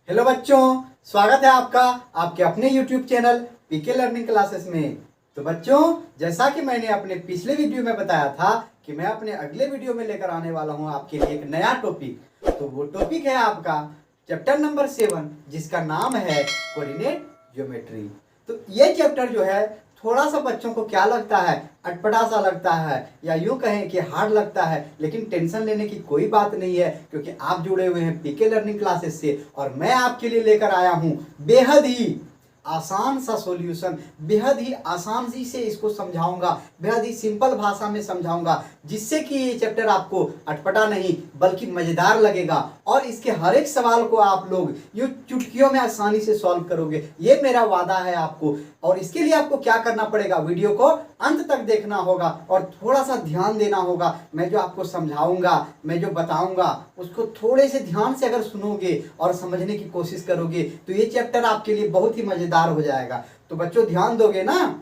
Hello बच्चों, स्वागत है आपका आपके अपने YouTube channel PK learning classes में। तो बच्चों, जैसा कि मैंने अपने पिछले वीडियो में बताया था कि मैं अपने अगले वीडियो में लेकर आने वाला हूं आपके लिए एक नया टॉपिक। तो वो टॉपिक है आपका चैप्टर नंबर 7, जिसका नाम है कोऑर्डिनेट ज्योमेट्री। तो ये चैप्टर जो है थोड़ा सा बच्चों को क्या लगता है, अटपटा सा लगता है या यूं कहें कि हार्ड लगता है, लेकिन टेंशन लेने की कोई बात नहीं है, क्योंकि आप जुड़े हुए हैं पीके लर्निंग क्लासेस से और मैं आपके लिए लेकर आया हूं बेहद ही आसान सा सॉल्यूशन। बेहद ही आसान से इसको समझाऊंगा, बेहद ही सिंपल भाषा में समझाऊंगा, जिससे कि ये चैप्टर आपको अटपटा नहीं बल्कि मजेदार लगेगा और इसके हर एक सवाल को आप लोग यूं चुटकियों में आसानी से सॉल्व करोगे, ये मेरा वादा है आपको। और इसके लिए आपको क्या करना पड़ेगा, वीडियो को अंत तक देखना होगा और थोड़ा सा ध्यान देना होगा। मैं जो आपको समझाऊंगा, मैं जो बताऊंगा, उसको थोड़े से ध्यान से अगर सुनोगे और समझने की कोशिश करोगे तो ये चैप्टर आपके लिए बहुत ही मजेदार हो जाएगा। तो बच्चों, ध्यान दोगे ना?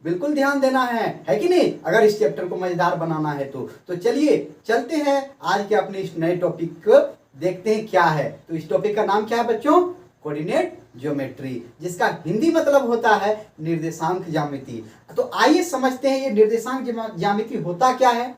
बिल्कुल ध्यान देना है कि नहीं, अगर इस चैप्टर को मजेदार बनाना है तो चलिए चलते हैं आज के अपने इस नए टॉपिक को देखते हैं क्या है। तो इस टॉपिक का नाम क्या है बच्चों? कोऑर्डिनेट ज्योमेट्री, जिसका हिंदी मतलब होता है निर्देशांक ज्यामिति। तो आइए समझते हैं ये निर्देशांक ज्यामिति होता क्या है।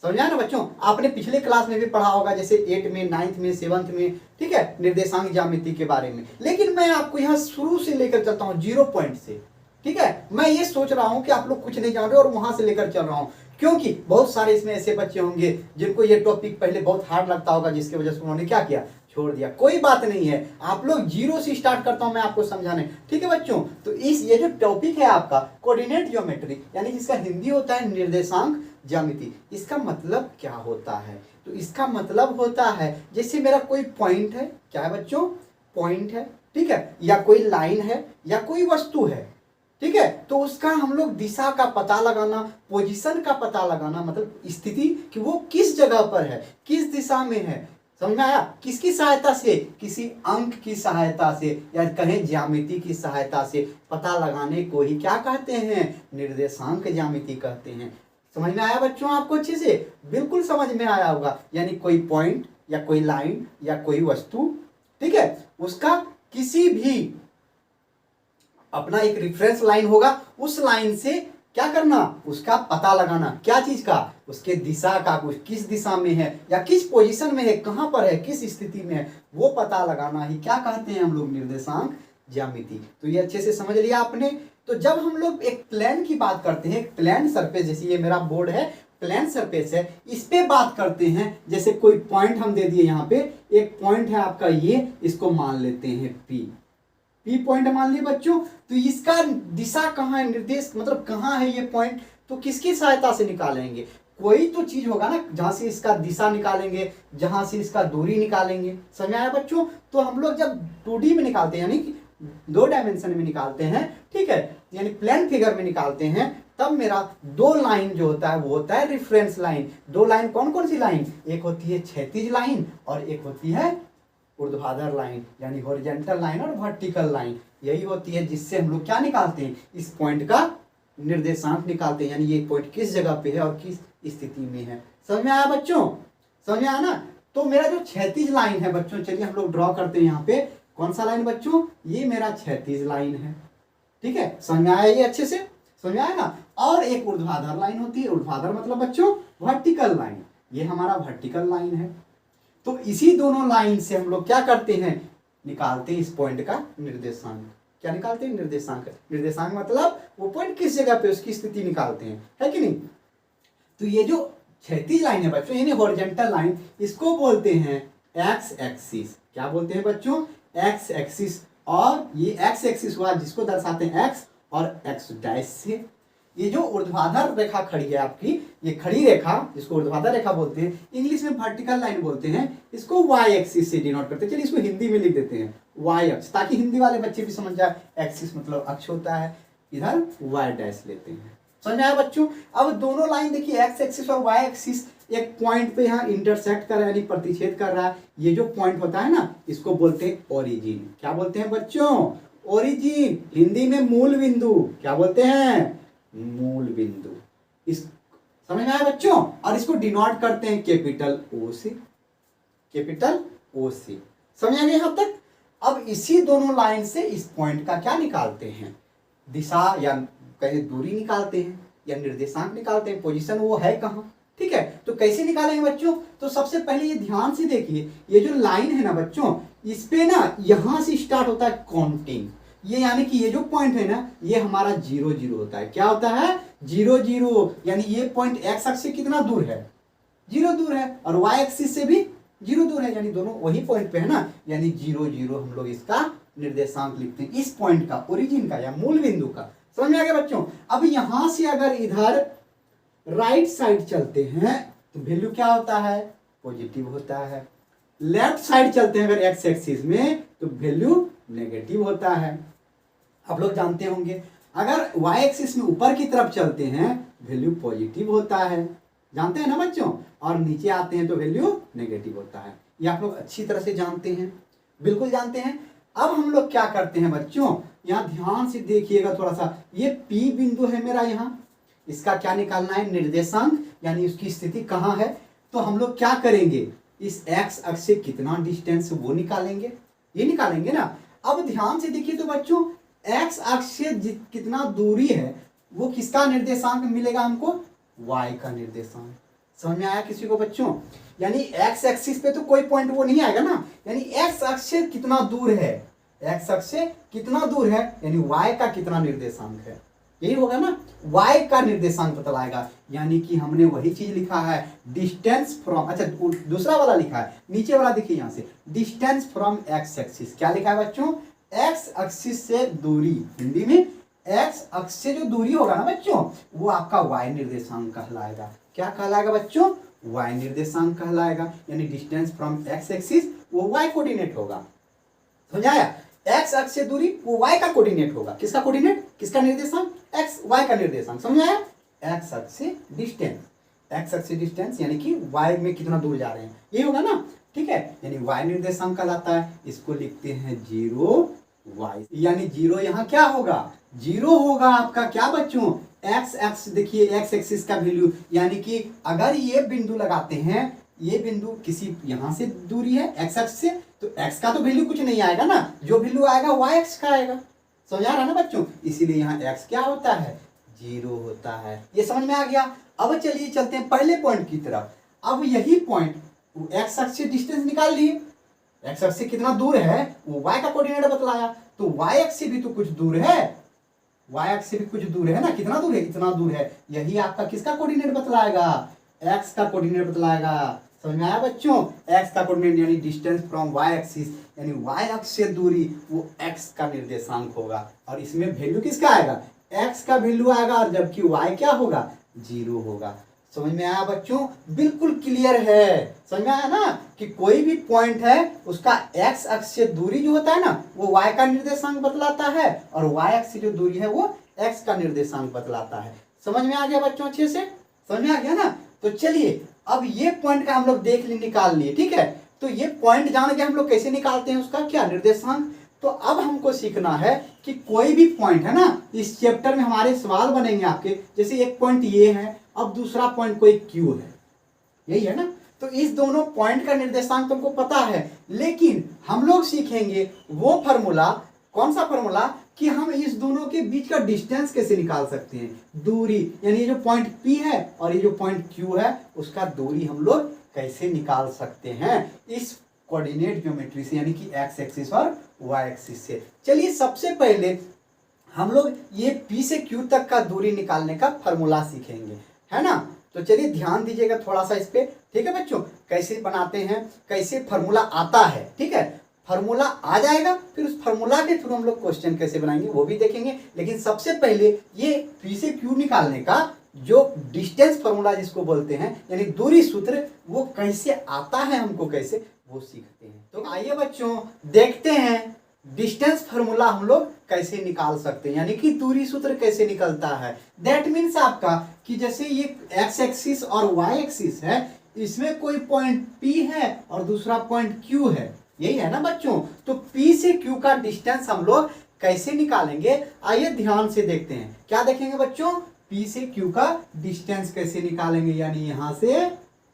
समझा ना बच्चों? आपने पिछले क्लास में भी पढ़ा होगा, जैसे 8 में, 9th में, 7th में, ठीक है, निर्देशांक ज्यामिति के बारे में। लेकिन मैं आपको यहाँ शुरू से लेकर चलता हूँ, 0 पॉइंट से। ठीक है, मैं ये सोच रहा हूँ कि आप लोग कुछ नहीं जान रहे और वहां से लेकर चल रहा हूँ, क्योंकि बहुत सारे इसमें ऐसे बच्चे होंगे जिनको ये टॉपिक पहले बहुत हार्ड लगता होगा, जिसकी वजह से उन्होंने क्या किया, छोड़ दिया। कोई बात नहीं है, आप लोग 0 से स्टार्ट करता हूं मैं आपको समझाने। ठीक है बच्चों, तो ये जो टॉपिक है आपका कोऑर्डिनेट ज्योमेट्री, यानी जिसका हिंदी होता है निर्देशांक ज्यामिति, इसका मतलब क्या होता है? तो इसका मतलब होता है जैसे मेरा कोई पॉइंट है, क्या है बच्चों? पॉइंट है, ठीक है, या कोई लाइन है या कोई वस्तु है, ठीक है, तो उसका हम लोग दिशा का पता लगाना, पोजीशन का पता लगाना, मतलब स्थिति कि वो किस जगह पर है, किस दिशा में है। समझ में आया? किसकी सहायता से? किसी अंक की सहायता से या कहें ज्यामिति की सहायता से पता लगाने को ही क्या कहते हैं? निर्देशांक ज्यामिति कहते हैं। समझ में आया बच्चों आपको अच्छे से? बिल्कुल समझ में आया होगा। यानी कोई पॉइंट या कोई लाइन या कोई वस्तु, ठीक है, उसका किसी भी अपना एक रेफरेंस लाइन होगा, उस लाइन से क्या करना, उसका पता लगाना। क्या चीज का? उसके दिशा का, किस दिशा में है या किस पोजीशन में है, कहां पर है, किस स्थिति में है, वो पता लगाना ही क्या कहते हैं हम लोग? निर्देशांक ज्यामिति। तो ये अच्छे से समझ लिया आपने। तो जब हम लोग एक प्लेन की बात करते हैं, प्लेन सरफेस, जैसे ये मेरा बोर्ड है, प्लेन सरफेस है, इस पे बात करते हैं। जैसे कोई पॉइंट हम दे दिए, यहाँ पे एक पॉइंट है आपका, ये इसको मान लेते हैं पी पॉइंट मान लिए बच्चों। तो इसका दिशा कहाँ है, निर्देश मतलब कहाँ है ये पॉइंट, तो किसकी सहायता से निकालेंगे? कोई तो चीज होगा ना जहां से इसका दिशा निकालेंगे, जहां से इसका दूरी निकालेंगे। समझ आया बच्चों? तो हम लोग जब 2D में निकालते हैं, यानी कि 2 डायमेंशन में निकालते हैं, ठीक है, यानी प्लेन फिगर में निकालते हैं, तब मेरा 2 लाइन जो होता है वो होता है रेफरेंस लाइन। 2 लाइन कौन कौन सी लाइन? एक होती है क्षैतिज लाइन और एक होती है ऊर्ध्वाधर लाइन, यानी हॉरिजॉन्टल लाइन और वर्टिकल लाइन। यही होती है जिससे हम लोग क्या निकालते हैं, इस पॉइंट का निर्देशांक निकालते हैं, यानी ये पॉइंट किस जगह पे है और किस स्थिति में है। समझ में आया बच्चों? समझ में आया ना? तो मेरा जो क्षैतिज लाइन है बच्चों, चलिए हम लोग ड्रॉ करते हैं यहाँ पे। कौन सा लाइन बच्चों? ये मेरा क्षैतिज लाइन है, ठीक है, समझ में आया? ये अच्छे से समझ में आया ना? और एक ऊर्ध्वाधर लाइन होती है, ऊर्ध्वाधर मतलब बच्चों वर्टिकल लाइन, ये हमारा वर्टिकल लाइन है। तो इसी दोनों लाइन से हम लोग क्या करते हैं, निकालते हैं इस पॉइंट का निर्देशांक। क्या निकालते हैं? निर्देशांक। निर्देशांक मतलब वो पॉइंट किस जगह पे, उसकी स्थिति निकालते हैं, है कि नहीं? तो ये जो क्षैतिज लाइन है बच्चों, यानी हॉरिजॉन्टल लाइन, इसको बोलते हैं एक्स एक्सिस। क्या बोलते हैं बच्चों? X axis. और ये एक्स एक्सिस हुआ जिसको दर्शाते हैं एक्स और एक्स डैश से। ये जो ऊर्ध्वाधर रेखा खड़ी है आपकी, ये खड़ी रेखा जिसको ऊर्ध्वाधर रेखा बोलते हैं, इंग्लिश में वर्टिकल लाइन बोलते हैं, इसको वाई एक्सिस से डिनोट करते हैं। चलिए इसको हिंदी में लिख देते हैं वाई अक्ष, ताकि हिंदी वाले बच्चे भी समझ जाए। एक्सिस मतलब अक्ष होता है, इधर वाई डैश लेते हैं। समझ आया बच्चों? अब दोनों लाइन देखिए, एक्स एक्सिस और वाई एक्सिस एक पॉइंट पे यहाँ इंटरसेक्ट कर रहा है, यानी प्रतिच्छेद कर रहा है। ये जो पॉइंट होता है ना, इसको बोलते हैं ओरिजिन। क्या बोलते हैं बच्चों? ओरिजिन। हिंदी में मूल बिंदु। क्या बोलते हैं? मूल बिंदु। इस समझ में आया बच्चों? और इसको डिनोट करते हैं कैपिटल ओ से। कैपिटल ओ से। समझ आ गया यहां तक? अब इसी दोनों लाइन से इस पॉइंट का क्या निकालते हैं, दिशा या कहीं दूरी निकालते हैं या निर्देशांक निकालते हैं, पोजीशन वो है कहाँ। ठीक है, तो कैसे निकालेंगे बच्चों, तो सबसे पहले ये ध्यान से देखिए, ये जो लाइन है ना बच्चों, इस पे ना यहां से स्टार्ट होता है काउंटिंग, ये यानी कि ये जो पॉइंट है ना, ये हमारा 0 0 होता है। क्या होता है, 0 0, यानी ये पॉइंट एक्स अक्ष से कितना दूर है, 0 दूर है, और वाई एक्सिस से भी 0 दूर है, यानी दोनों वही पॉइंट पे है ना, यानी 0 0 हम लोग इसका निर्देशांक लिखते हैं, इस पॉइंट का, ओरिजिन का या मूल बिंदु का। समझ में आ गया बच्चों। अब यहां से अगर इधर राइट साइड चलते हैं तो वैल्यू क्या होता है, पॉजिटिव होता है। लेफ्ट साइड चलते हैं अगर एक्स एक्सिस में तो वैल्यू नेगेटिव होता है। आप लोग जानते होंगे अगर वाई एक्सिस में ऊपर की तरफ चलते हैं वैल्यू पॉजिटिव होता है, जानते हैं ना बच्चों, और नीचे आते हैं तो वैल्यू नेगेटिव होता है। ये आप लोग अच्छी तरह से जानते हैं, बिल्कुल जानते हैं। अब हम लोग क्या करते हैं बच्चों, यहाँ ध्यान से देखिएगा थोड़ा सा, ये पी बिंदु है मेरा, यहाँ इसका क्या निकालना है, निर्देशांक, यानी उसकी स्थिति कहाँ है। तो हम लोग क्या करेंगे, इस एक्स अक्ष से कितना डिस्टेंस वो निकालेंगे, ये निकालेंगे ना। अब ध्यान से देखिए तो बच्चों, एक्स अक्ष से कितना दूरी है वो किसका निर्देशांक मिलेगा हमको, वाई का निर्देशांक। समझ में आया किसी को बच्चों, यानी एक्स एक्सिस पे तो कोई पॉइंट वो नहीं आएगा ना, यानी एक्स अक्ष से कितना दूर है, एक्स अक्ष से कितना दूर है, यानी वाई का कितना निर्देशांक है, यही होगा ना, वाई का निर्देशांक बतलाएगा। यानी कि हमने वही चीज लिखा है, डिस्टेंस फ्रॉम, अच्छा दूसरा वाला लिखा है, नीचे वाला देखिए यहाँ से, डिस्टेंस फ्रॉम एक्स एक्सिस। क्या लिखा है बच्चों, एक्स एक्सिस से दूरी, हिंदी में एक्स अक्ष से जो दूरी होगा ना बच्चों, वो आपका वाई निर्देशांक कहलाएगा। क्या कहलाएगा बच्चों, वाई निर्देशांक कहलाएगा, यानी डिस्टेंस फ्रॉम एक्स एक्सिस वो वाई कोऑर्डिनेट होगा। समझ आया, एक्स अक्ष से दूरी वो वाई का कोऑर्डिनेट होगा, किसका कोऑर्डिनेट, किसका निर्देशांक, एक्स वाई का निर्देशांक। समझ आया, एक्स अक्ष से डिस्टेंस, एक्स अक्ष से डिस्टेंस यानी कि वाई में कितना दूर जा रहे हैं, ये होगा ना। ठीक है, यानी वाई निर्देशांक कहलाता है, इसको लिखते हैं 0 वाई, यानी 0 यहाँ क्या होगा, 0 होगा आपका क्या बच्चों, एक्स एक्स, देखिए एक्स एक्सिस का वैल्यू, यानी कि अगर ये बिंदु लगाते हैं, ये बिंदु किसी यहां से दूरी है एक्स एक्स से, तो एक्स का तो वैल्यू कुछ नहीं आएगा ना, जो वैल्यू आएगा वाई एक्स का आएगा। समझ आ रहा है ना बच्चों, इसीलिए यहाँ एक्स क्या होता है, 0 होता है। ये समझ में आ गया। अब चलिए चलते हैं पहले पॉइंट की तरफ। अब यही पॉइंट एक्स अक्ष से डिस्टेंस निकाल लिए, एक्स अक्ष से कितना दूर है वो वाई का कोऑर्डिनेट बतलाया, तो वाई एक्स से भी तो कुछ दूर है, वाई एक्स से भी कुछ दूर है ना, कितना दूर है, इतना दूर है। यही आपका किसका कोऑर्डिनेट बतलाएगा, एक्स का कोऑर्डिनेट बतलाएगा। समझ में आया बच्चों, एक्स का कोऑर्डिनेट यानी डिस्टेंस फ्रॉम वाई एक्सिस, यानी वाई अक्ष से दूरी वो एक्स का निर्देशांक होगा, और इसमें वैल्यू किसका आएगा, एक्स का वैल्यू आएगा, और जबकि वाई क्या होगा, 0 होगा। समझ में आया बच्चों, बिल्कुल क्लियर है। समझ में आया ना कि कोई भी पॉइंट है उसका एक्स अक्ष से दूरी जो होता है ना वो वाई का निर्देशांक बतलाता है, और वाई अक्ष से जो दूरी है वो एक्स का निर्देशांक बतलाता है। समझ में आ गया बच्चों, अच्छे से समझ में आ गया ना। तो चलिए अब ये पॉइंट का हम लोग देख लिए, निकाल लिए। ठीक है, तो ये पॉइंट जान के हम लोग कैसे निकालते हैं उसका क्या निर्देशांक। तो अब हमको सीखना है कि कोई भी पॉइंट है ना, इस चैप्टर में हमारे सवाल बनेंगे आपके, जैसे एक पॉइंट ये है, अब दूसरा पॉइंट कोई क्यू है, यही है ना। तो इस दोनों पॉइंट का निर्देशांक तुमको पता है, लेकिन हम लोग सीखेंगे वो फॉर्मूला, कौन सा फॉर्मूला, कि हम इस दोनों के बीच का डिस्टेंस कैसे निकाल सकते हैं, दूरी, यानी ये जो पॉइंट P है और ये जो पॉइंट Q है उसका दूरी हम लोग कैसे निकाल सकते हैं इस कोऑर्डिनेट ज्योमेट्री से, यानी कि एक्स एक्सिस और वाई एक्सिस से। चलिए सबसे पहले हम लोग ये P से Q तक का दूरी निकालने का फॉर्मूला सीखेंगे, है ना। तो चलिए ध्यान दीजिएगा थोड़ा सा इस पे। ठीक है बच्चों, कैसे बनाते हैं, कैसे फॉर्मूला आता है। ठीक है, फॉर्मूला आ जाएगा, फिर उस फॉर्मूला के थ्रू हम लोग क्वेश्चन कैसे बनाएंगे वो भी देखेंगे। लेकिन सबसे पहले ये P से Q निकालने का जो डिस्टेंस फॉर्मूला जिसको बोलते हैं, यानी दूरी सूत्र, वो कैसे आता है हमको कैसे वो सीखते हैं। तो आइए बच्चों देखते हैं डिस्टेंस फॉर्मूला हम लोग कैसे निकाल सकते हैं, यानी कि दूरी सूत्र कैसे निकलता है। दैट मीन्स आपका कि जैसे ये एक्स एक्सिस और वाई एक्सिस है, इसमें कोई पॉइंट P है और दूसरा पॉइंट Q है, यही है ना बच्चों। तो P से Q का डिस्टेंस हम लोग कैसे निकालेंगे, आइए ध्यान से देखते हैं। क्या देखेंगे बच्चों, P से Q का डिस्टेंस कैसे निकालेंगे, यानी यहां से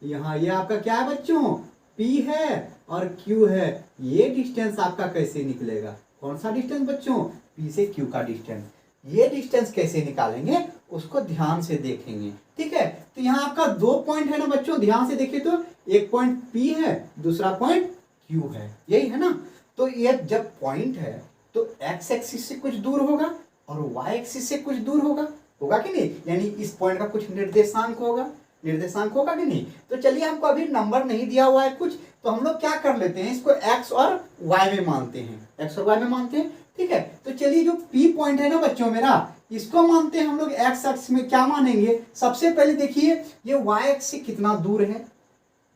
यहां, ये आपका क्या है बच्चों, P है और Q है, ये डिस्टेंस आपका कैसे निकलेगा? कौन सा डिस्टेंस बच्चों? P से Q का डिस्टेंस। ये डिस्टेंस कैसे निकालेंगे उसको ध्यान से देखेंगे, ठीक है। तो यहाँ आपका 2 पॉइंट है ना बच्चों, ध्यान से देखिए तो एक पॉइंट P है, दूसरा पॉइंट Q है, यही है ना। तो ये जब पॉइंट है तो x एक्सिस से कुछ दूर होगा और y एक्सिस से कुछ दूर होगा, होगा कि नहीं? यानी इस पॉइंट का कुछ निर्देशांक होगा, निर्देशांक होगा कि नहीं? तो चलिए, हमको अभी नंबर नहीं दिया हुआ है कुछ, तो हम लोग क्या कर लेते हैं, इसको x और y में मानते हैं, x और y में मानते हैं, ठीक है। तो चलिए, जो P पॉइंट है ना बच्चों मेरा, इसको मानते हैं हम लोग x अक्ष में। क्या मानेंगे? सबसे पहले देखिए ये y अक्ष से कितना दूर है,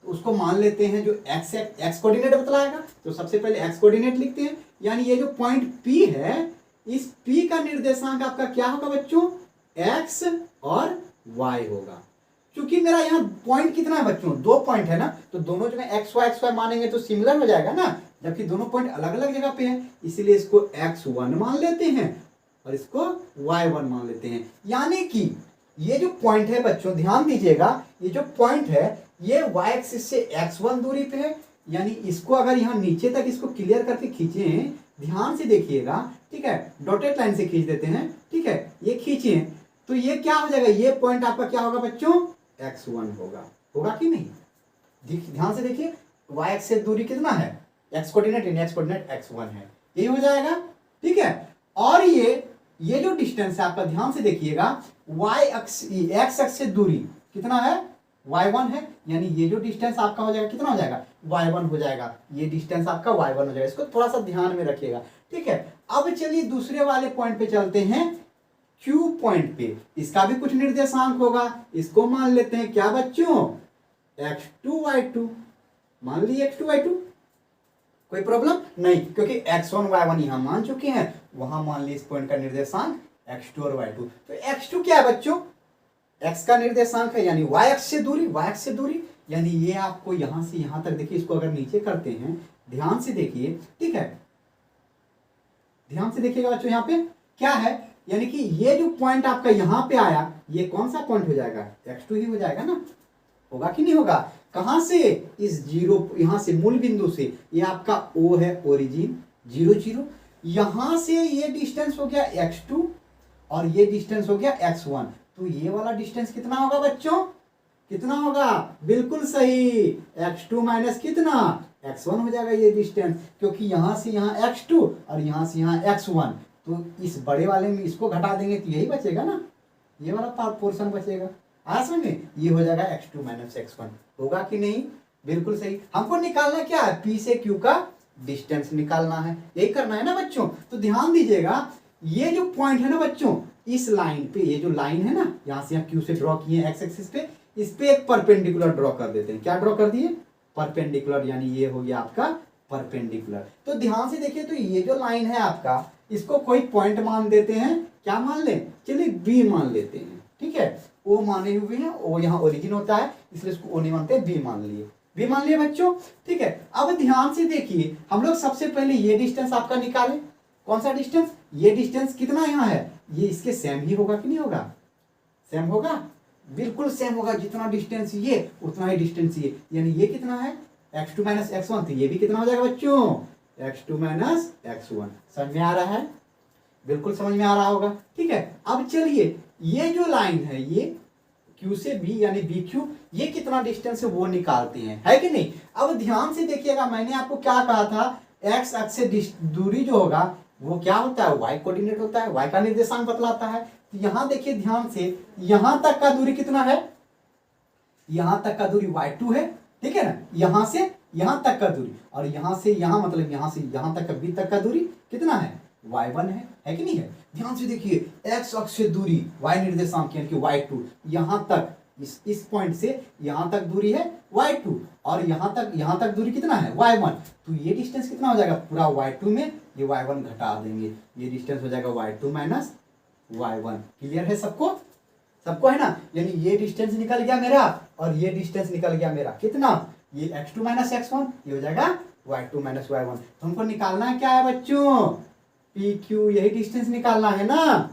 तो उसको मान लेते हैं जो x कोऑर्डिनेट बतलाएगा, तो सबसे पहले x कोऑर्डिनेट लिखते हैं। यानी ये जो पॉइंट P है, इस P का निर्देशांक आपका क्या होगा बच्चों? x और y होगा। क्योंकि मेरा यहाँ पॉइंट कितना है बच्चों? 2 पॉइंट है ना, तो दोनों जगह x y मानेंगे तो सिमिलर हो जाएगा ना, जबकि दोनों पॉइंट अलग अलग जगह पे हैं, इसीलिए इसको x1 मान लेते हैं और इसको y1 मान लेते हैं। यानी कि ये जो पॉइंट है बच्चों, ध्यान दीजिएगा, ये जो पॉइंट है ये y एक्सिस से x1 दूरी पे है। यानी इसको अगर यहाँ नीचे तक इसको क्लियर करके खींचे, ध्यान से देखिएगा, ठीक है, डॉटेड लाइन से खींच देते हैं, ठीक है, ये खींचे तो ये क्या हो जाएगा? ये पॉइंट आपका क्या होगा बच्चों? x1 होगा, होगा कि नहीं? ध्यान से देखिए, y एक्सिस से दूरी कितना है? x कोऑर्डिनेट इन x कोऑर्डिनेट x1 है, ये हो जाएगा, ठीक है। और ये जो डिस्टेंस है आपका, ध्यान से देखिएगा, y अक्ष x अक्ष से दूरी कितना है? y1 है। यानी ये जो डिस्टेंस आपका हो जाएगा कितना हो जाएगा? y1 हो जाएगा। ये डिस्टेंस आपका y1 हो जाएगा, इसको थोड़ा सा ध्यान में रखिएगा, ठीक है। अब चलिए दूसरे वाले पॉइंट पे चलते हैं, Q पॉइंट पे। इसका भी कुछ निर्देशांक होगा, इसको मान लेते हैं क्या बच्चों? x2 y2 मान लीजिए, x2 y2, कोई प्रॉब्लम नहीं, क्योंकि x1 y1 यहां मान चुके हैं, वहां मान ली इस पॉइंट का निर्देशांक x2 और y2। तो x2 क्या है बच्चों? x का निर्देशांक है, यानी y अक्ष से दूरी, y अक्ष से दूरी, यानी ये आपको यहां से यहां तक देखिए, इसको अगर नीचे करते हैं, ध्यान से देखिए, ठीक है, ध्यान से देखिएगा बच्चों, यहाँ पे क्या है, यानी कि ये जो पॉइंट आपका यहां पे आया, ये कौन सा पॉइंट हो जाएगा? x2 ही हो जाएगा ना, होगा कि नहीं होगा? कहां से? इस जीरो, यहां से मूल बिंदु से, ये आपका O है, ओरिजिन 0 0, यहां से ये डिस्टेंस हो गया x2 और ये डिस्टेंस हो गया x1। तो ये वाला डिस्टेंस कितना होगा बच्चों? कितना होगा? बिल्कुल सही, x2 माइनस कितना? x1 हो जाएगा ये डिस्टेंस, क्योंकि यहां से यहां x2 और यहां से यहां x1, तो इस बड़े वाले में इसको घटा देंगे तो यही बचेगा ना, ये वाला पोर्शन बचेगा। आ समझ में? ये हो जाएगा x2 माइनस x1, होगा कि नहीं? बिल्कुल सही। हमको निकालना क्या है? P से Q का डिस्टेंस निकालना है, यही करना है ना बच्चों। तो ध्यान दीजिएगा, ये जो पॉइंट है ना बच्चों, इस लाइन पे, ये जो लाइन है ना, यहां से यहाँ Q से ड्रॉ किए x एक्सिस पे, इस पे एक परपेंडिकुलर ड्रॉ कर देते हैं। क्या ड्रॉ कर दिए? परपेंडिकुलर, यानी ये हो गया आपका परपेंडिकुलर। तो ध्यान से देखिए, तो ये जो लाइन है आपका, इसको कोई पॉइंट मान देते हैं, क्या मान लें? चलिए B मान लेते हैं, ठीक है, O माने हुए हैं, O यहाँ ओरिजिन होता है, इसलिए इसको O नहीं मानते, B मान लिए, B मान लिए बच्चों, ठीक है। अब ध्यान से देखिए, हम लोग सबसे पहले ये डिस्टेंस आपका निकालें। कौन सा डिस्टेंस? ये डिस्टेंस कितना यहाँ है? ये इसके सेम ही होगा कि नहीं होगा? सेम होगा, बिल्कुल सेम होगा, जितना डिस्टेंस ये उतना ही डिस्टेंस ये, यानी ये कितना है? x2 माइनस x1, तो ये भी कितना हो जाएगा बच्चों? x2 minus x1। समझ में आ रहा है? बिल्कुल समझ में आ रहा होगा, ठीक है। अब चलिए, ये जो लाइन है, ये Q से B यानी BQ, ये कितना डिस्टेंस है वो निकालते हैं, है कि नहीं? अब ध्यान से देखिएगा, मैंने आपको क्या कहा था, x अक्ष से दूरी जो होगा वो क्या होता है? y कोऑर्डिनेट होता है, y का निर्देशांक बतलाता है। तो यहां देखिए ध्यान से, यहां तक का दूरी कितना है? यहां तक का दूरी y2 है, ठीक है ना, यहां से यहां तक का दूरी, और यहां से यहां, मतलब यहां से यहां तक का B तक का दूरी कितना है? y1 है कि नहीं है? ध्यान से देखिए, x अक्ष से दूरी, y निर्देशांक यानी कि y2, यहां तक, इस पॉइंट से यहां तक दूरी है y2, और यहां तक दूरी कितना है? y1। तो ये डिस्टेंस कितना हो जाएगा? पूरा y2 में ये y1 घटा देंगे, ये डिस्टेंस हो जाएगा y2 माइनस y1। क्लियर है सबको? सबको है ना? यानी ये डिस्टेंस निकल गया मेरा और ये डिस्टेंस निकल गया मेरा, कितना? ये x2 माइनस x1, ये हो जाएगा y2 माइनस y1। तो हमको निकालना है क्या है बच्चों? PQ, यही डिस्टेंस निकालना है ना।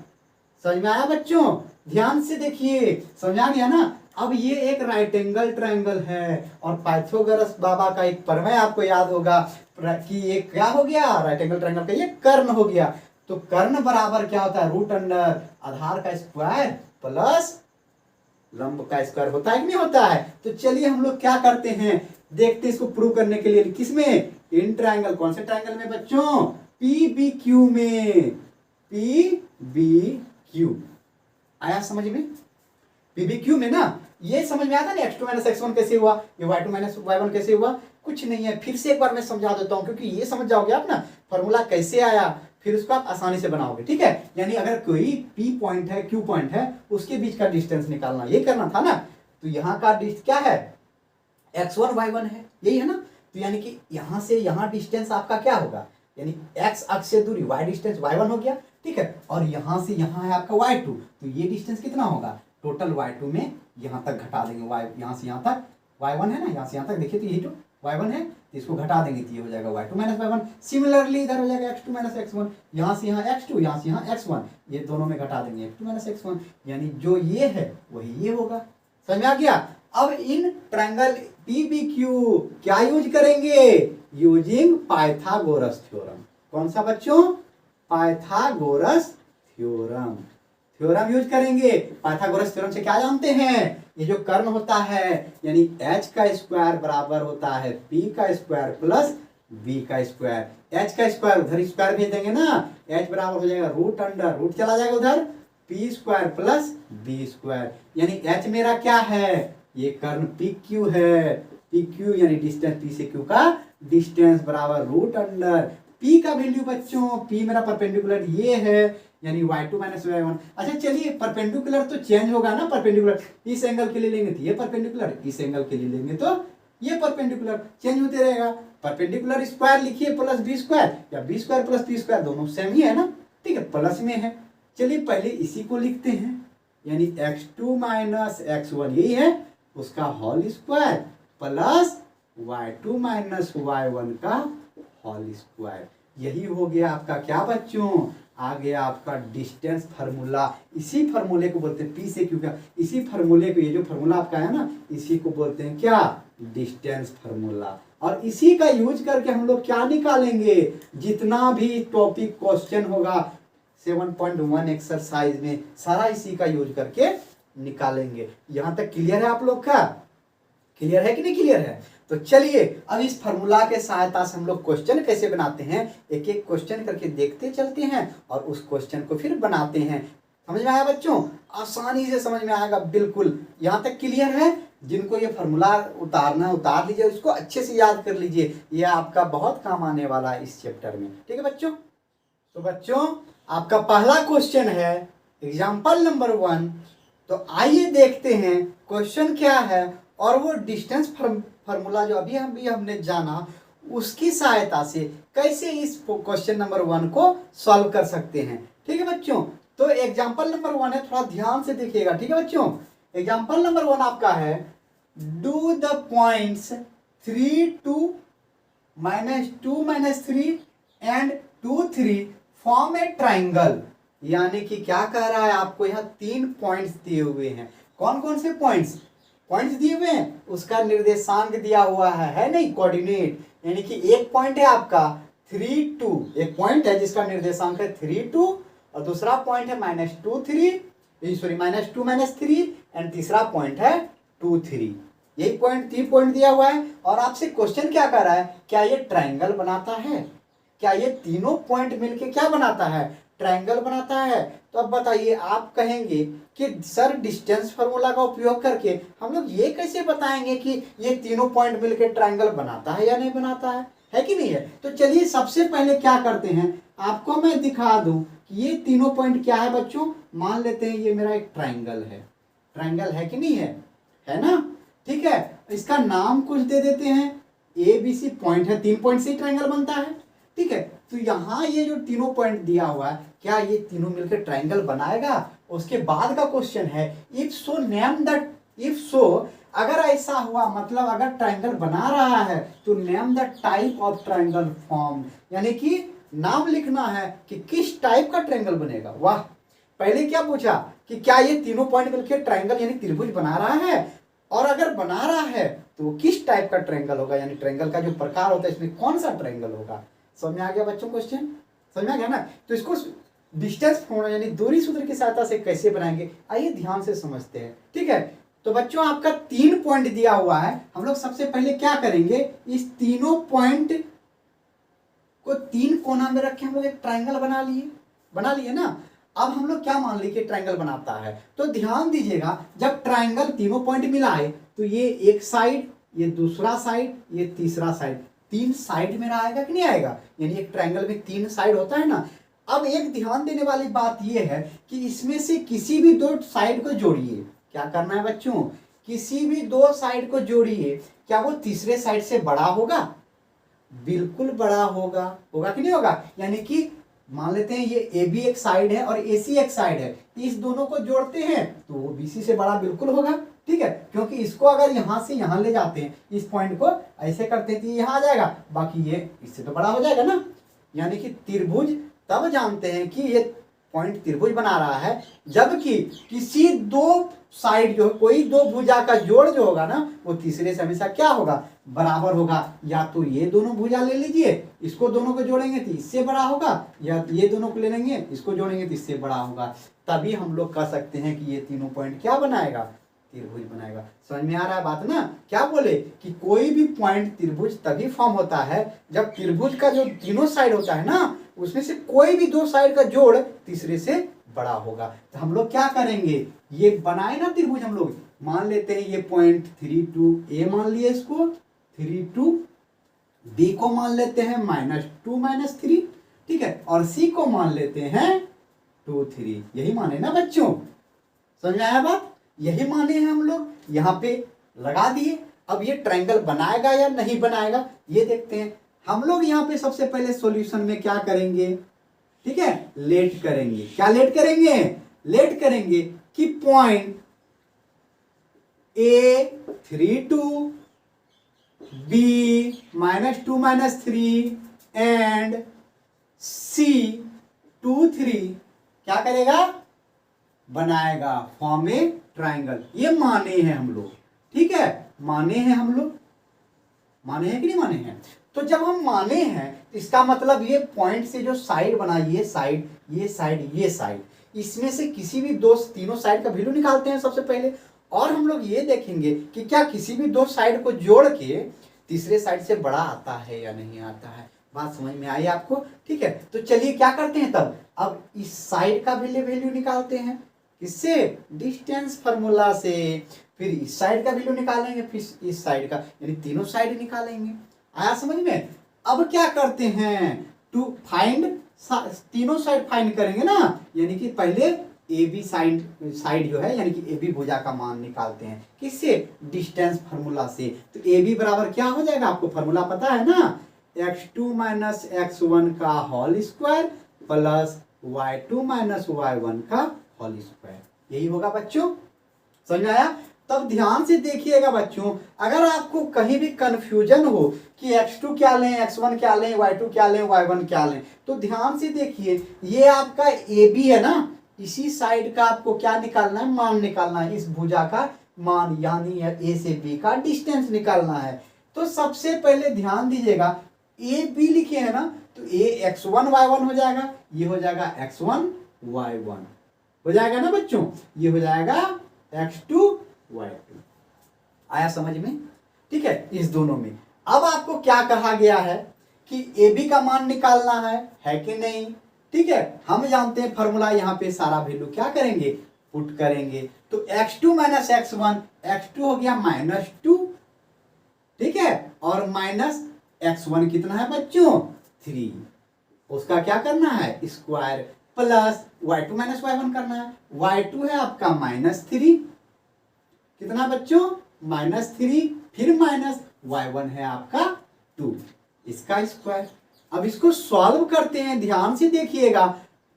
समझ में आया बच्चों? ध्यान से देखिए, समझ आ गया ना? अब ये एक राइट एंगल ट्रायंगल है और पाइथागोरस बाबा का एक प्रमेय आपको याद होगा कि ये क्या हो गया, राइट एंगल ट्रायंगल का ये कर्ण हो गया। तो कर्ण बराबर क्या होता है, रूट अंडर आधार का स्क्वायर प्लस लंब का स्क्वायर होता है कि नहीं होता है। तो चलिए हम लोग क्या करते हैं, देखते हैं इसको प्रूव करने के लिए। किसमें, इन ट्रायंगल, कौन से ट्रायंगल में बच्चों, PBQ में, PBQ आया समझ में, PBQ में ना। ये समझ में आता नहीं x2 - x1 कैसे हुआ, ये y2 - y1 कैसे हुआ, कुछ नहीं है। फिर से एक बार मैं समझा देता हूं, क्योंकि ये समझ जाओगे आप ना फॉर्मूला कैसे आया, फिर उसको आप आसानी से बनाओगे, ठीक है। यानी अगर कोई P पॉइंट है, Q पॉइंट है, उसके बीच का डिस्टेंस निकालना, ये करना था ना। तो यहाँ का डिस्टेंस क्या है, x1 y1 है, यही है ना। तो यानी कि यहाँ से यहाँ डिस्टेंस आपका क्या होगा, यानी x अक्ष से दूरी y डिस्टेंस y1 हो गया, ठीक है। और यहाँ से यहाँ है आपका y2, तो ये डिस्टेंस कितना होगा, टोटल y2 में यहाँ तक घटा देंगे, y यहाँ से यहाँ तक y1 है ना, यहाँ से यहाँ तक देखिए, तो ये तो y1 है, तो इसको घटा देंगे तो ये हो जाएगा y2 - y1। सिमिलरली इधर हो जाएगा x2 - x1, यहाँ से यहाँ x2, यहाँ से यहाँ x1, ये दोनों में घटा देंगे x2 - x1, यानी जो ये है वही ये होगा। समझ में आ गया। अब इन ट्रायंगल PBQ क्या यूज करेंगे, यूजिंग पाइथागोरस थ्योरम। कौन सा बच्चों, पाइथागोरस थ्योरम, थ्योरम यूज करेंगे। पाइथागोरस थ्योरम से क्या जानते हैं, ये जो कर्ण होता है यानी h का स्क्वायर बराबर होता है p का स्क्वायर प्लस b का स्क्वायर। h का स्क्वायर उधर स्क्वायर भेज देंगे ना, h बराबर हो जाएगा रूट अंडर, रूट चला जाएगा उधर, p square plus b square. यानी h मेरा क्या है, ये कर्ण PQ है, PQ यानी डिस्टेंस P से Q का डिस्टेंस बराबर रूट अंडर P का वैल्यू बच्चों, P मेरा परपेंडिकुलर ये है, यानी y2 - y1। अच्छा चलिए, परपेंडिकुलर तो चेंज होगा ना, परपेंडिकुलर इस एंगल के लिए लेंगे तो ये परपेंडिकुलर, इस एंगल के लिए लेंगे तो ये परपेंडिकुलर, चेंज होते रहेगा। परपेंडिकुलर स्क्वायर लिखिए प्लस b स्क्वायर, या b square plus p square दोनों सेम ही है ना, ठीक है, प्लस में है। चलिए पहले इसी को लिखते हैं, यानी x2 - x1 यही है, उसका whole square plus y2 - y1 का होल स्क्वायर। यही हो गया आपका क्या बच्चों, आ गया आपका डिस्टेंस फार्मूला। इसी फार्मूले को बोलते हैं P से Q का, इसी फार्मूले को, ये जो फार्मूला आपका है ना, इसी को बोलते हैं क्या, डिस्टेंस फार्मूला। और इसी का यूज करके हम लोग क्या निकालेंगे, जितना भी टॉपिक क्वेश्चन होगा 7.1 एक्सरसाइज में, सारा इसी का यूज करके निकालेंगे। यहां तक क्लियर है आप लोग का, क्लियर है कि नहीं क्लियर है। तो चलिए अब इस फार्मूला के सहायता से हम लोग क्वेश्चन कैसे बनाते हैं, एक एक क्वेश्चन करके देखते चलते हैं और उस क्वेश्चन को फिर बनाते हैं। समझ में आया बच्चों, आसानी से समझ में आएगा बिल्कुल। यहाँ तक क्लियर है, जिनको ये फार्मूला उतारना उतार लीजिए, उसको अच्छे से याद कर लीजिए, ये आपका बहुत काम आने वाला है इस चैप्टर में, ठीक है बच्चों। तो बच्चों आपका पहला क्वेश्चन है एग्जाम्पल नंबर 1। तो आइए देखते हैं क्वेश्चन क्या है, और वो डिस्टेंस फार्मूला जो अभी हमने जाना, उसकी सहायता से कैसे इस क्वेश्चन नंबर 1 को सॉल्व कर सकते हैं, ठीक है बच्चों। तो एग्जाम्पल नंबर 1 है, थोड़ा ध्यान से देखिएगा, ठीक है बच्चों। एग्जाम्पल नंबर 1 आपका है, do the points 3 2 -2 -3 and 2 3 form a triangle. यानी कि क्या कह रहा है, आपको यहाँ 3 पॉइंट्स दिए हुए हैं। कौन कौन से पॉइंट्स दिए हुए हैं, उसका निर्देशांक दिया हुआ है नहीं, कोऑर्डिनेट। यानी कि एक पॉइंट है आपका 3 2, एक पॉइंट है जिसका निर्देशांक है 3 2, और दूसरा पॉइंट है -2 3, सॉरी -2 -3, एंड तीसरा पॉइंट है 2 3। यही पॉइंट, 3 पॉइंट दिया हुआ है। और आपसे क्वेश्चन क्या कर रहा है, क्या ये ट्राइंगल बनाता है, क्या ये तीनों पॉइंट मिलके क्या बनाता है, ट्राइंगल बनाता है। तो अब बताइए, आप कहेंगे कि सर डिस्टेंस फार्मूला का उपयोग करके हम लोग ये कैसे बताएंगे कि ये तीनों पॉइंट मिलकर ट्राइंगल बनाता है या नहीं बनाता है कि नहीं है। तो चलिए सबसे पहले क्या करते हैं, आपको मैं दिखा दूं कि ये तीनों पॉइंट क्या है बच्चों। मान लेते हैं ये मेरा एक ट्राइंगल है, ट्राइंगल है कि नहीं है ना, ठीक है। इसका नाम कुछ दे देते हैं, ABC पॉइंट है, 3 पॉइंट से ट्राइंगल बनता है, ठीक है। तो यहाँ ये जो तीनों पॉइंट दिया हुआ है, क्या ये तीनों मिलकर ट्राइंगल बनाएगा। उसके बाद का क्वेश्चन है, if so name the, if so अगर ऐसा हुआ, मतलब अगर ट्राइंगल बना रहा है तो name the type of triangle form, यानी कि नाम लिखना है कि किस टाइप का ट्राइंगल बनेगा। वाह, पहले क्या पूछा कि क्या ये तीनों पॉइंट मिलकर ट्रायंगल यानी त्रिभुज बना रहा है, और अगर बना रहा है तो वो किस टाइप का ट्रायंगल होगा, यानी ट्रायंगल का जो प्रकार होता है इसमें कौन सा ट्रायंगल होगा। समझ में आ गया बच्चों क्वेश्चन, समझ में आ गया ना। तो इसको डिस्टेंस फॉर्मूला यानी दूरी सूत्र की सहायता से कैसे बनाएंगे, आइए ध्यान से समझते हैं। ठीक है, तो बच्चों आपका 3 पॉइंट दिया हुआ है, हम लोग सबसे पहले क्या करेंगे, इस तीनों पॉइंट को 3 कोना में रख के हम लोग एक ट्रायंगल बना लिए ना। अब हम लोग क्या मान ली कि ट्रायंगल बनाता है, तो ध्यान दीजिएगा जब ट्रायंगल तीनों पॉइंट मिलाए तो ये एक साइड, ये दूसरा साइड, ये तीसरा साइड, 3 साइड में आएगा कि नहीं आएगा, यानी एक ट्रायंगल में 3 साइड होता है ना। अब एक ध्यान देने वाली बात ये है कि इसमें से किसी भी 2 साइड को जोड़िए। क्या करना है बच्चों, किसी भी 2 साइड को जोड़िए, क्या वो तीसरे साइड से बड़ा होगा, बिल्कुल बड़ा होगा कि नहीं होगा। यानी कि मान लेते हैं ये ए बी एक साइड है और ए सी एक साइड है, इस दोनों को जोड़ते हैं तो वो बी सी से बड़ा बिल्कुल होगा। ठीक है, क्योंकि इसको अगर यहां से यहां ले जाते हैं, इस पॉइंट को ऐसे करते हैं तो यहां आ जाएगा, बाकी ये इससे तो बड़ा हो जाएगा ना। यानी कि त्रिभुज तब जानते हैं कि ये पॉइंट त्रिभुज बना रहा है जबकि किसी 2 साइड जो कोई 2 भुजा का जोड़ जो होगा ना वो तीसरे से हमेशा क्या होगा, बराबर होगा। या तो ये दोनों भुजा ले लीजिए, इसको दोनों को जोड़ेंगे तो इससे बड़ा होगा, या ये दोनों को ले लेंगे इसको जोड़ेंगे तो इससे बड़ा होगा। तभी हम लोग कह सकते हैं कि ये तीनों पॉइंट क्या बनाएगा, त्रिभुज बनाएगा। समझ में आ रहा है बात ना। क्या बोले कि कोई भी पॉइंट त्रिभुज तभी फॉर्म होता है जब त्रिभुज का जो तीनों साइड होता है ना उसमें से कोई भी 2 साइड का जोड़ तीसरे से बड़ा होगा। तो हम लोग क्या करेंगे, ये बनाए ना त्रिभुज, हम लोग मान लेते हैं ये पॉइंट 3 2 ए मान लिए, इसको 3 2 बी को मान लेते हैं -2 -3, ठीक है, और सी को मान लेते हैं 2 3। यही माने ना बच्चों, समझ में आया बात, यही माने हैं हम लोग, यहाँ पे लगा दिए। अब ये ट्रायंगल बनाएगा या नहीं बनाएगा ये देखते हैं। हम लोग यहाँ पे सबसे पहले सॉल्यूशन में क्या करेंगे, ठीक है, लेट करेंगे। क्या लेट करेंगे, लेट करेंगे कि पॉइंट ए 3 2 बी -2 -3 एंड सी 2 3 क्या करेगा, बनाएगा, फॉर्म ए ट्रायंगल। ये माने हैं हम लोग, ठीक है, माने हैं हम लोग, माने हैं कि नहीं माने हैं। तो जब हम माने हैं इसका मतलब ये पॉइंट से जो साइड बना, ये साइड ये साइड ये साइड, इसमें से किसी भी 2 तीनों साइड का वैल्यू निकालते हैं सबसे पहले, और हम लोग ये देखेंगे कि क्या किसी भी 2 साइड को जोड़ के तीसरे साइड से बड़ा आता है या नहीं आता है। बात समझ में आई आपको, ठीक है। तो चलिए क्या करते हैं तब, अब इस साइड का वैल्यू निकालते हैं, किससे, डिस्टेंस फार्मूला से। फिर इस साइड का वैल्यू निकालेंगे, फिर इस साइड का, यानी तीनों साइड निकालेंगे। आया समझ में। अब क्या करते हैं, टू फाइंड, तीनों साइड फाइंड करेंगे ना, यानी कि पहले ए बी साइड जो है यानी कि ए बी भुजा का मान निकालते हैं, किससे, डिस्टेंस फार्मूला से। तो ए बी बराबर क्या हो जाएगा, आपको फार्मूला पता है ना, x2 - x1 का whole square plus y2 - y1 का होल स्क्वायर। यही होगा बच्चों, समझ में आया। तब ध्यान से देखिएगा बच्चों, अगर आपको कहीं भी कंफ्यूजन हो कि x2 क्या लें, x1 क्या लें, y2 क्या लें, y1 क्या लें, तो ध्यान से देखिए, ये आपका AB है ना, इसी साइड का आपको क्या निकालना है, मान निकालना है, इस भुजा का मान, यानी A से B का डिस्टेंस निकालना है। तो सबसे पहले ध्यान दीजिएगा, AB लिखे है ना, तो A x1 y1 हो जाएगा, ये हो जाएगा x1 y1 हो जाएगा ना बच्चों, ये हो जाएगा x2 y2। आया समझ में, ठीक है। इस दोनों में अब आपको क्या कहा गया है कि AB का मान निकालना है कि नहीं, ठीक है। हम जानते हैं फॉर्मूला, यहाँ पे सारा वैल्यू क्या करेंगे, पुट करेंगे। तो x2 - x1, x2 हो गया -2, ठीक है, और माइनस x1 कितना है बच्चों, 3, उसका क्या करना है, स्क्वायर, प्लस y2 - y1 करना है, y2 है आपका -3, कितना बच्चों, -3, फिर माइनस y1 है आपका 2, इसका स्क्वायर। अब इसको सॉल्व करते हैं, ध्यान से देखिएगा,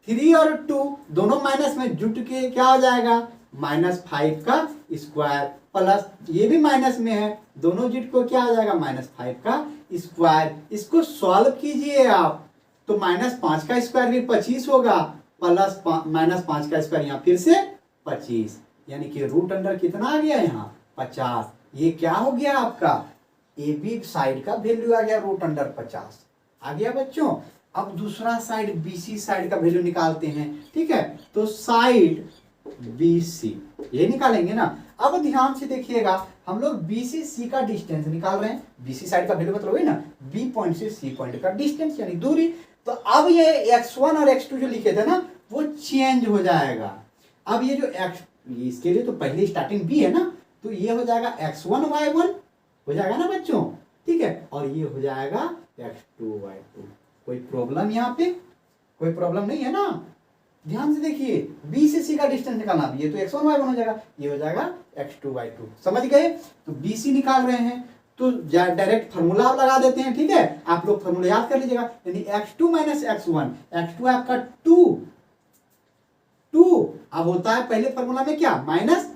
3 और 2 दोनों माइनस में जुट के क्या हो जाएगा, -5 का स्क्वायर, प्लस ये भी माइनस में है, दोनों जुट को क्या आ जाएगा, -5 का स्क्वायर। इसको सॉल्व कीजिए आप, तो -5 का स्क्वायर भी 25 होगा, प्लस -5 का स्क्वायर, यहाँ फिर से 25, यानी कि रूट अंडर कितना आ गया यहाँ 50। ये क्या हो गया आपका ए बी साइड का वैल्यू आ गया रूट अंडर 50 आ गया बच्चों। अब दूसरा साइड बी सी साइड का वैल्यू निकालते हैं, ठीक है। तो साइड बी सी ये निकालेंगे ना। अब ध्यान से देखिएगा, हम लोग बी से सी का डिस्टेंस निकाल रहे हैं। बी सी साइड का वैल्यू मतलब है ना बी पॉइंट से सी पॉइंट का डिस्टेंस यानी दूरी। तो अब ये x1 और x2 जो लिखे थे ना वो चेंज हो जाएगा। अब ये जो x इसके लिए तो पहले स्टार्टिंग बी है ना, तो ये हो जाएगा x1 y1 हो जाएगा ना बच्चों, ठीक है। और ये हो जाएगा x2 y2। कोई प्रॉब्लम यहाँ पे? कोई प्रॉब्लम नहीं है ना। ध्यान से देखिए, बी से सी का डिस्टेंस निकालना, ये तो x1 y1 हो जाएगा, ये हो जाएगा x2 y2। समझ गए? तो बी सी निकाल रहे हैं तो डायरेक्ट फार्मूला आप लगा देते हैं, ठीक है। आप लोग फार्मूला याद कर लीजिएगा, यानी x2 माइनस x1, x2 आपका 2 अब होता है पहले फार्मूला में क्या माइनस।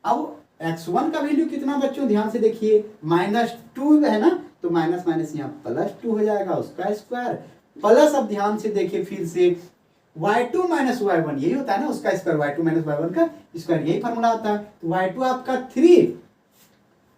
अब x1 का वैल्यू कितना बच्चों ध्यान से देखिए, -2 है ना, तो माइनस माइनस यहाँ +2 हो जाएगा उसका स्क्वायर प्लस। अब ध्यान से देखिए फिर से y2 माइनस y1 यही होता है ना उसका स्क्वायर, y2 माइनस y1 का स्क्वायर यही फार्मूला होता है। तो y2 आपका 3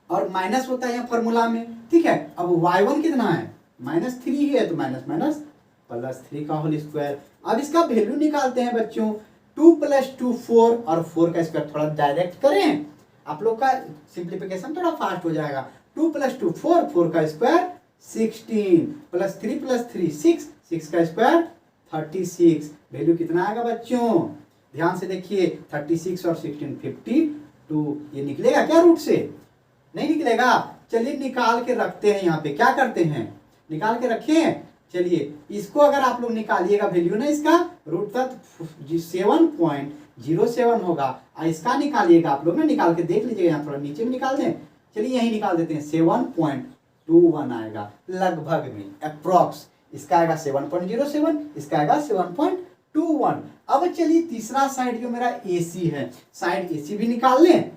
और माइनस होता है यहाँ फार्मूला में, ठीक है। अब y1 कितना है -3 ही है, तो माइनस माइनस +3 का होल स्क्वायर। अब इसका वैल्यू निकालते हैं बच्चों, 2 + 2 4 और 4 का स्क्वायर थोड़ा डायरेक्ट करें, आप लोग का सिंप्लीफिकेशन थोड़ा फास्ट हो जाएगा। 2 + 2 4, 4 का स्क्वायर 16 +3 + 3 6, 6 का स्क्वायर 36। वैल्यू कितना आएगा बच्चों ध्यान से देखिए, 36 और 16 52। ये निकलेगा क्या रूट से? नहीं निकलेगा। चलिए निकाल के रखते हैं, यहाँ पे क्या करते हैं निकाल के रखें। चलिए इसको अगर आप लोग निकालिएगा वैल्यू ना इसका रूट तक 7.07 होगा, और इसका निकालिएगा आप लोग ना, निकाल के देख लीजिएगा, यहाँ थोड़ा नीचे में निकाल दें। चलिए यही निकाल देते हैं, 7.21 आएगा लगभग में, अप्रॉक्स। इसका आएगा 7.07, इसका आएगा 7.21। अब चलिए तीसरा साइड जो मेरा AC है, साइड AC भी निकाल लें,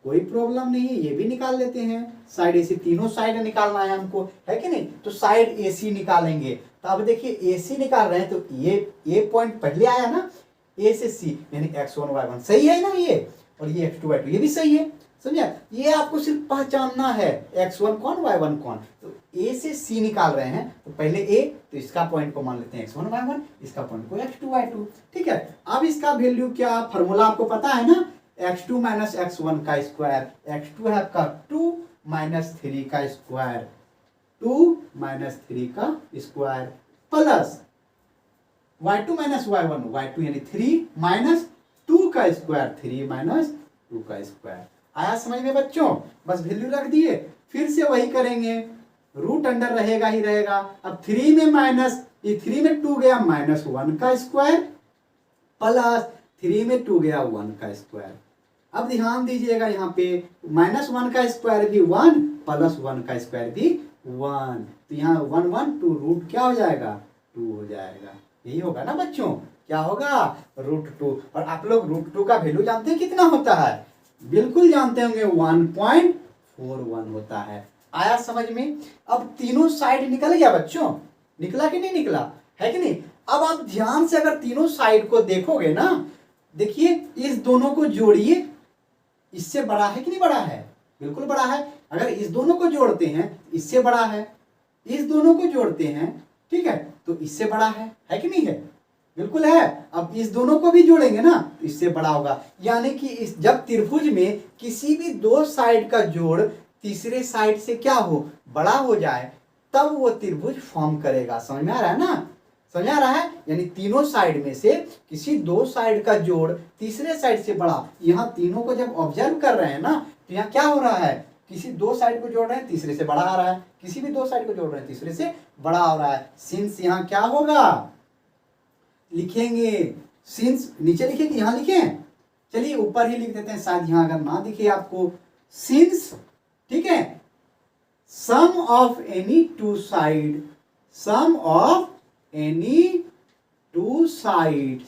कोई प्रॉब्लम नहीं है, ये भी निकाल लेते हैं। साइड AC तीनों साइड निकालना है हमको, है कि नहीं। तो साइड AC निकालेंगे। तो अब देखिए AC निकाल रहे हैं, तो ये पॉइंट पहले आया ना A से C, यानी x1 y1 सही है ना ये, और ये x2 y2 ये भी सही है। समझा? ये आपको सिर्फ पहचानना है x1 कौन y1 कौन। तो A से C निकाल रहे हैं, तो पहले A, तो इसका पॉइंट को मान लेते हैं x1 y1, इसका पॉइंट को x2 y2, ठीक है। अब इसका वैल्यू क्या, फार्मूला आपको पता है ना, x2 माइनस x1 का स्क्वायर, x2 है आपका 2 - 3 का स्क्वायर, 2 - 3 का square plus y2 minus y1, y2 यानी 3 - 2 का स्क्वायर, 3 - 2 का स्क्वायर। आया समझ में बच्चों? बस वैल्यू रख दिए, फिर से वही करेंगे, रूट अंडर रहेगा ही रहेगा। अब 3 में माइनस, ये 3 में 2 गया -1 का स्क्वायर प्लस 3 में 2 गया 1 का स्क्वायर। अब ध्यान दीजिएगा, यहाँ पे -1 का स्क्वायर भी 1 प्लस 1 का स्क्वायर भी 1, तो यहाँ 1 1 2 रूट क्या हो जाएगा 2 हो जाएगा। यही होगा ना बच्चों, क्या होगा √2। और आप लोग √2 का वैल्यू जानते हैं कितना होता है? बिल्कुल जानते होंगे, 1.41 होता है। आया समझ में? अब तीनों साइड निकल गया बच्चों, निकला कि नहीं निकला, है कि नहीं। अब आप ध्यान से अगर तीनों साइड को देखोगे ना, देखिए इस दोनों को जोड़िए, इससे बड़ा है कि नहीं बड़ा है? बिल्कुल बड़ा है। अगर इस दोनों को जोड़ते हैं इससे बड़ा है, इस दोनों को जोड़ते हैं, ठीक है, तो इससे बड़ा है कि नहीं है? बिल्कुल है। अब इस दोनों को भी जोड़ेंगे ना तो इससे बड़ा होगा। यानी कि इस जब त्रिभुज में किसी भी दो साइड का जोड़ तीसरे साइड से क्या हो बड़ा हो जाए, तब वो त्रिभुज फॉर्म करेगा। समझ में आ रहा है ना? समझ आ रहा है? यानी तीनों साइड में से किसी दो साइड का जोड़ तीसरे साइड से बड़ा, यहाँ तीनों को जब ऑब्जर्व कर रहे हैं ना, तो यहाँ क्या हो रहा है, किसी दो साइड को जोड़ रहे हैं तीसरे से बड़ा आ रहा है, किसी भी दो साइड को जोड़ रहे हैं तीसरे से बड़ा हो रहा है। सिंस यहाँ क्या होगा, लिखेंगे सिंस, नीचे लिखेंगे यहाँ लिखें, चलिए ऊपर ही लिख देते हैं, शायद यहाँ अगर ना दिखे आपको। सिंस, ठीक है, sum of any two side, sum of any two sides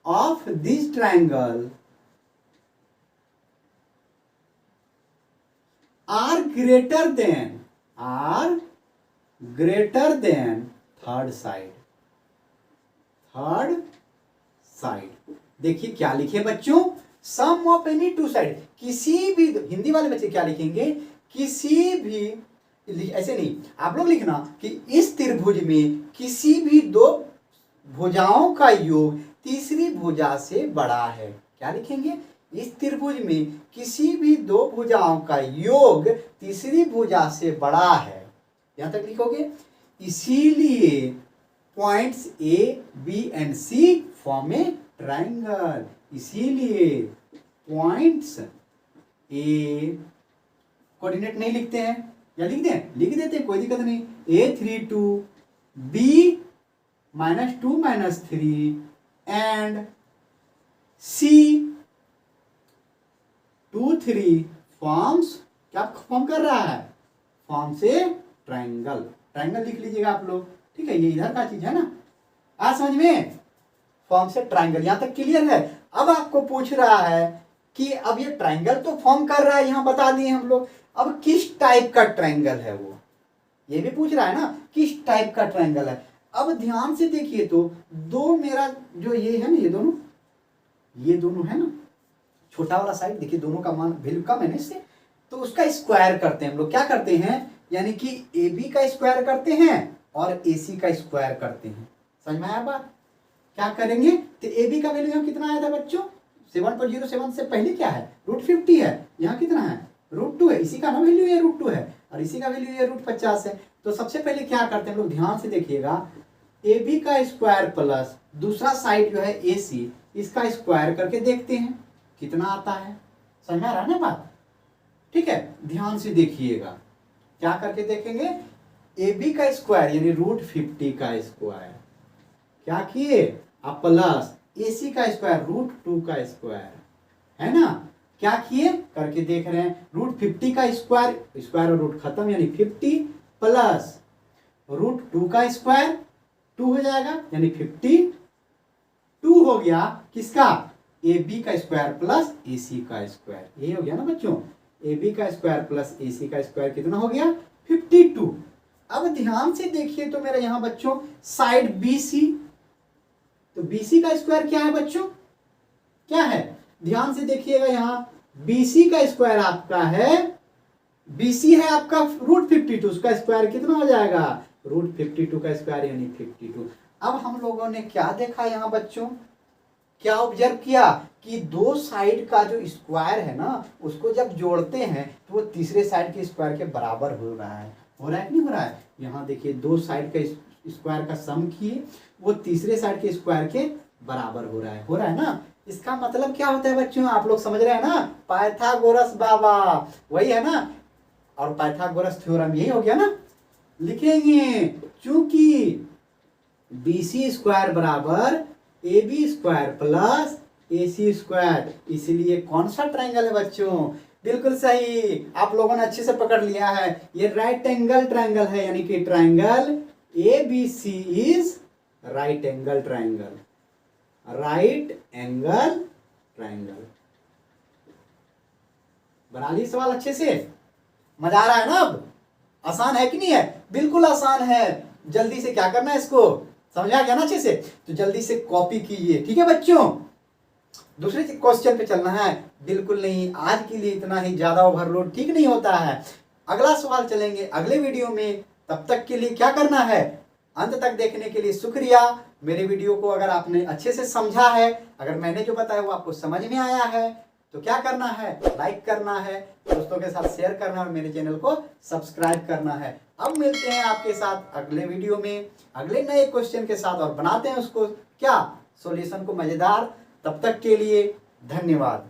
of this triangle are greater than third side, third side. देखिए क्या लिखे बच्चों, सम ऑफ एनी टू साइड, किसी भी, हिंदी वाले बच्चे क्या लिखेंगे, किसी भी, ऐसे नहीं, आप लोग लिखना कि इस त्रिभुज में किसी भी दो भुजाओं का योग तीसरी भुजा से बड़ा है। क्या लिखेंगे, इस त्रिभुज में किसी भी दो भुजाओं का योग तीसरी भुजा से बड़ा है, यहां तक लिखोगे। इसीलिए points A B and C form a triangle, इसीलिए पॉइंट्स ए, कोऑर्डिनेट नहीं लिखते हैं या लिख दें, लिख देते हैं, कोई दिक्कत नहीं। A32 B -2 -3 and C23 forms, क्या फॉर्म कर रहा है, फॉर्म से ट्राइंगल। ट्राइंगल लिख लीजिएगा आप लोग, ठीक है, ये इधर का चीज है ना, आज समझ में, फॉर्म से ट्राइंगल, यहां तक क्लियर है। अब आपको पूछ रहा है कि अब ये ट्राइंगल तो फॉर्म कर रहा है, यहां बता दिए हम लोग, अब किस टाइप का ट्राइंगल है वो, ये भी पूछ रहा है ना, किस टाइप का ट्राइंगल है। अब ध्यान से देखिए तो दो, मेरा जो ये है ना, ये दोनों है ना, छोटा वाला साइड देखिए, दोनों का मान वैल्यू कम है ना इससे, तो उसका स्क्वायर करते हैं हम लोग। क्या करते हैं, यानी कि ए बी का स्क्वायर करते हैं और ए सी का स्क्वायर करते हैं। समझ में आया बात, क्या करेंगे, तो ए बी का वैल्यू यहाँ कितना आया था बच्चों, 7.07 से पहले क्या है, √50 है, यहाँ कितना है, √2 है, इसी का ना वैल्यू ये √2 है और इसी का वैल्यू ये √50 है। तो सबसे पहले क्या करते हैं लोग, ध्यान से देखिएगा, ए बी का स्क्वायर प्लस दूसरा साइड जो है ए सी, इसका स्क्वायर करके देखते हैं कितना आता है। समझ में आ रहा है ना बात, ठीक है, ध्यान से देखिएगा, क्या करके देखेंगे, ए बी का स्क्वायर यानी √50 का स्क्वायर, क्या किए, अब प्लस ए सी का स्क्वायर √2 का स्क्वायर, है ना, क्या किए करके देख रहे हैं, √50 का स्क्वायर, स्क्वायर और रूट खत्म, यानी 50 प्लस √2 का स्क्वायर 2 हो जाएगा, यानी 52 हो गया, किसका, ए बी का स्क्वायर प्लस ए सी का स्क्वायर, ये हो गया ना बच्चों, ए बी का स्क्वायर प्लस ए सी का स्क्वायर कितना हो गया, 52। अब ध्यान से देखिए तो मेरा यहाँ बच्चों साइड बी सी, तो बी सी का स्क्वायर क्या है बच्चों, क्या है, ध्यान से देखिएगा, यहाँ BC का स्क्वायर आपका है, BC है आपका √52, उसका स्क्वायर कितना हो जाएगा, √52 का स्क्वायर यानी 52। अब हम लोगों ने क्या देखा यहाँ बच्चों, क्या ऑब्जर्व किया कि दो साइड का जो स्क्वायर है ना, उसको जब जोड़ते हैं तो वो तीसरे साइड के स्क्वायर के बराबर हो रहा है, हो रहा है कि नहीं हो रहा है। यहाँ देखिए दो साइड का स्क्वायर का सम किए, वो तीसरे साइड के स्क्वायर के बराबर हो रहा है ना। इसका मतलब क्या होता है बच्चों, आप लोग समझ रहे हैं ना, पाइथागोरस बाबा, वही है ना, और पाइथागोरस थ्योरम यही हो गया ना, लिखेंगे चूंकि BC स्क्वायर बराबर AB square plus AC square, इसलिए कौन सा ट्राइंगल है बच्चों, बिल्कुल सही, आप लोगों ने अच्छे से पकड़ लिया है, ये राइट एंगल ट्राइंगल है, यानी कि triangle ABC is right angle triangle, right angle triangle. बना ली सवाल अच्छे से, मजा आ रहा है ना, अब आसान है कि नहीं है, बिल्कुल आसान है। जल्दी से क्या करना है, इसको समझा गया ना अच्छे से, तो जल्दी से कॉपी कीजिए, ठीक है बच्चों। दूसरे क्वेश्चन पे चलना है, बिल्कुल नहीं, आज के लिए इतना ही, ज्यादा ओवरलोड ठीक नहीं होता है। अगला सवाल चलेंगे अगले वीडियो में, तब तक के लिए क्या करना है, अंत तक देखने के लिए शुक्रिया। मेरे वीडियो को अगर आपने अच्छे से समझा है, अगर मैंने जो बताया वो आपको समझ में आया है, तो क्या करना है, लाइक करना है, दोस्तों के साथ शेयर करना है और मेरे चैनल को सब्सक्राइब करना है। अब मिलते हैं आपके साथ अगले वीडियो में अगले नए क्वेश्चन के साथ, और बनाते हैं उसको क्या, सॉल्यूशन को मजेदार। तब तक के लिए धन्यवाद।